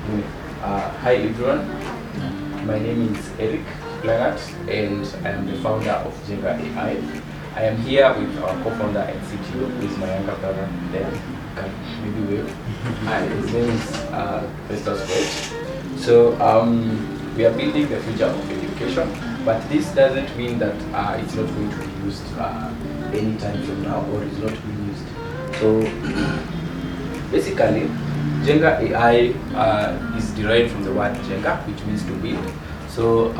Hi everyone, my name is Eric Langat and I am the founder of Jenga AI. I am here with our co-founder and CTO, who is my younger brother there. Can maybe wave. His name is Festus White. So we are building the future of education, but this doesn't mean that it's not going to be used anytime from now, or it's not being used. So basically, Jenga AI is derived from the word Jenga, which means to build. So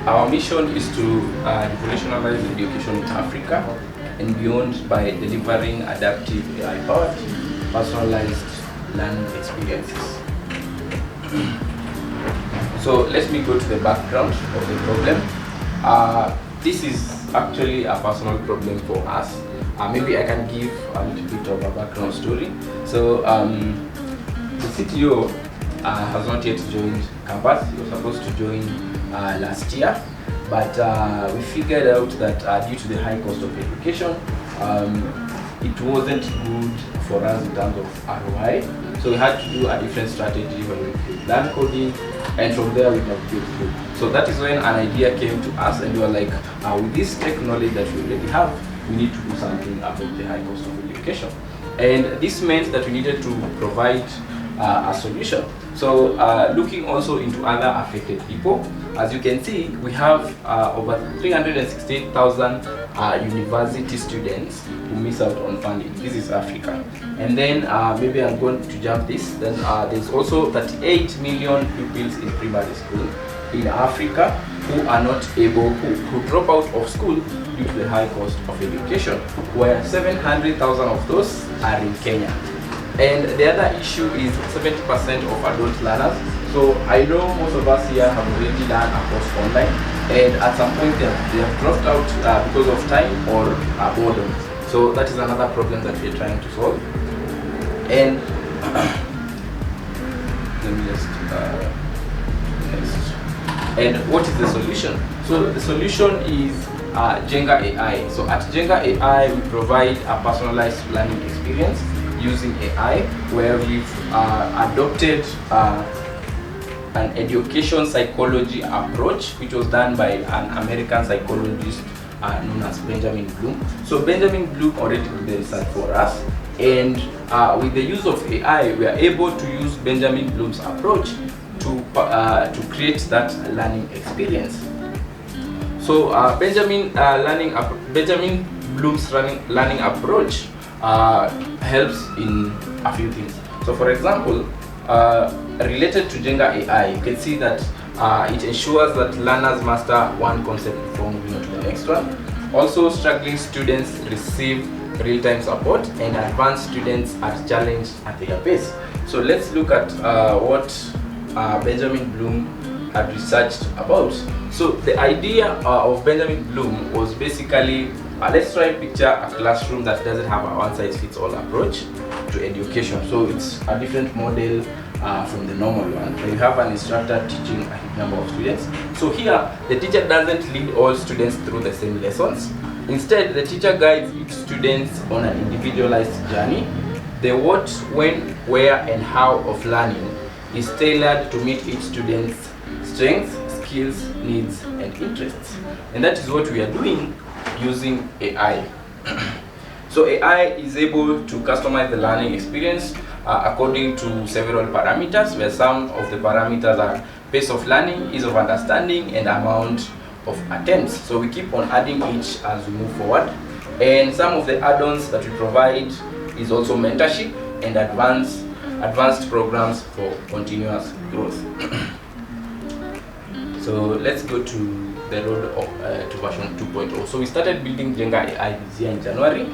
our mission is to revolutionize education in Africa and beyond by delivering adaptive AI-powered, personalized learning experiences. So let me go to the background of the problem. This is actually a personal problem for us. Maybe I can give a little bit of a background story. So the CTO has not yet joined campus. He was supposed to join last year, but we figured out that due to the high cost of education, it wasn't good for us in terms of ROI. So we had to do a different strategy when we could learn coding, and from there we can build code. So that is when an idea came to us, and we were like, with this technology that we already have, we need to do something about the high cost of education. And this meant that we needed to provide a solution. So looking also into other affected people, as you can see, we have over 368,000 university students who miss out on funding. This is Africa. And then maybe I'm going to jump this. Then there's also 38 million pupils in primary school in Africa who are not able, who drop out of school due to the high cost of education, where 700,000 of those are in Kenya. And the other issue is 70% of adult learners. So I know most of us here have already learned a course online, and at some point they have dropped out because of time or boredom. So that is another problem that we're trying to solve. And let me just next. And what is the solution? So the solution is Jenga AI. So at Jenga AI, we provide a personalized learning experience using AI, where we've adopted an education psychology approach, which was done by an American psychologist known as Benjamin Bloom. So Benjamin Bloom already did the research for us, and with the use of AI, we are able to use Benjamin Bloom's approach to create that learning experience. So Benjamin Bloom's learning approach helps in a few things. So for example, related to Jenga AI, you can see that it ensures that learners master one concept before moving on to the next one. Also, struggling students receive real-time support, and advanced students are challenged at their pace. So let's look at what Benjamin Bloom had researched about. So the idea of Benjamin Bloom was basically, let's try and picture a classroom that doesn't have a one-size-fits-all approach to education. So it's a different model from the normal one. You have an instructor teaching a huge number of students. So here, the teacher doesn't lead all students through the same lessons. Instead, the teacher guides each student on an individualized journey. The what, when, where, and how of learning is tailored to meet each student's strengths, skills, needs, and interests. And that is what we are doing using AI. So AI is able to customize the learning experience according to several parameters, where some of the parameters are pace of learning, ease of understanding, and amount of attempts. So we keep on adding each as we move forward. And some of the add-ons that we provide is also mentorship and advanced programs for continuous growth. So let's go to the road to version 2.0. So we started building Jenga AI this year in January,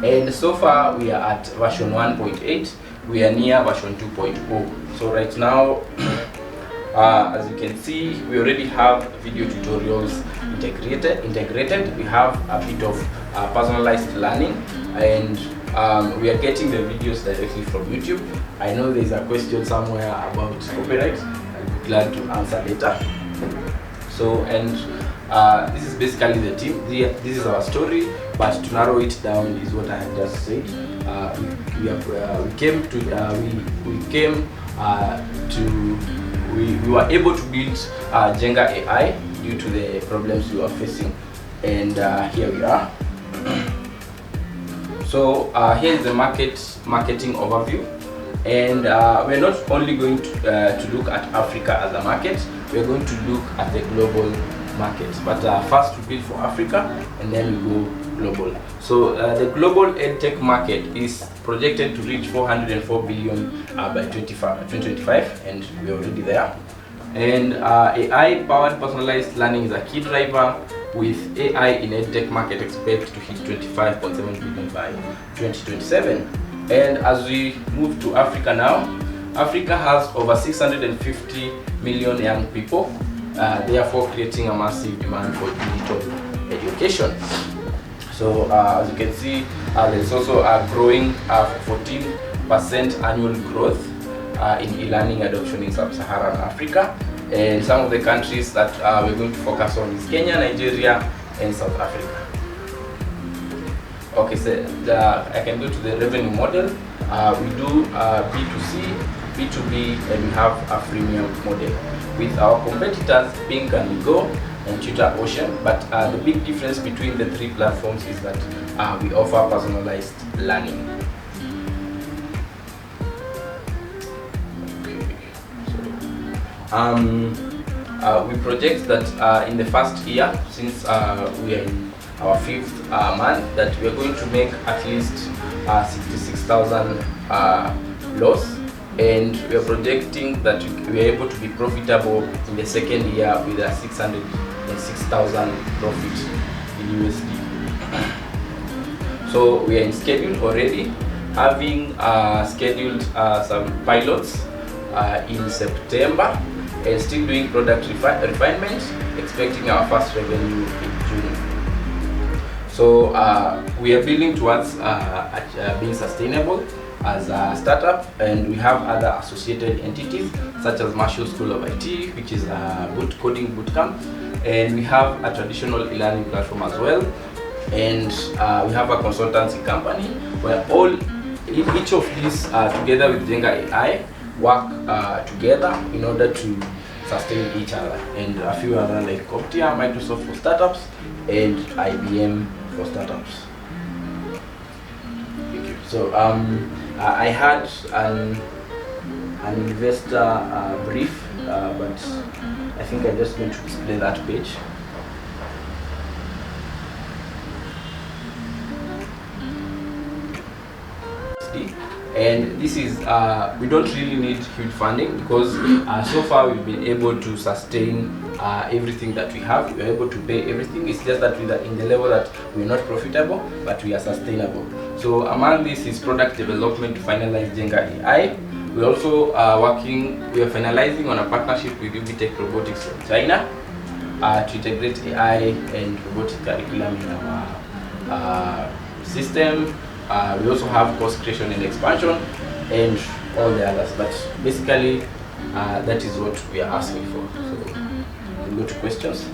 and so far we are at version 1.8. We are near version 2.0. So right now, as you can see, we already have video tutorials integrated. We have a bit of personalized learning, and we are getting the videos directly from YouTube. I know there's a question somewhere about copyright. I'll be glad to answer later. So, and this is basically the team. This is our story, but to narrow it down is what I have just said. we were able to build Jenga AI due to the problems we were facing, and here we are. So here is the marketing overview, and we're not only going to look at Africa as a market, we're going to look at the global market. But first we build for Africa, and then we go global. So the global edtech market is projected to reach 404 billion by 2025, and we're already there. And AI-powered personalized learning is a key driver, with AI in edtech market expected to hit 25.7 billion by 2027. And as we move to Africa now, Africa has over 650 million young people, therefore creating a massive demand for digital education. So as you can see, there's also a growing 14% annual growth in e-learning adoption in sub-Saharan Africa. And some of the countries that we're going to focus on is Kenya, Nigeria, and South Africa. Okay, so I can go to the revenue model. We do B2C, B2B, and we have a freemium model, with our competitors being Go and Tutor Ocean. But the big difference between the three platforms is that we offer personalized learning. We project that in the first year, since we are in our 5th month, that we are going to make at least 66,000 loss, and we are projecting that we are able to be profitable in the second year with a 606,000 profit in USD. So we are in schedule already, having scheduled some pilots in September, and still doing product refinement, expecting our first revenue in June. So we are building towards being sustainable as a startup, and we have other associated entities such as Marshall School of IT, which is a coding bootcamp, and we have a traditional e-learning platform as well, and we have a consultancy company where each of these together with Jenga AI work together in order to sustain each other, and a few other like Coptia, Microsoft for startups, and IBM for startups. Thank you. So I had an investor brief, but I think I'm just going to display that page. And this is, we don't really need huge funding, because so far we've been able to sustain everything that we have. We're able to pay everything. It's just that we're in the level that we're not profitable, but we are sustainable. So among this is product development to finalize Jenga AI. We're also we are finalizing on a partnership with UBTech Robotics from China to integrate AI and robotic curriculum in our system. We also have course creation and expansion and all the others, but basically that is what we are asking for. So we'll go to questions.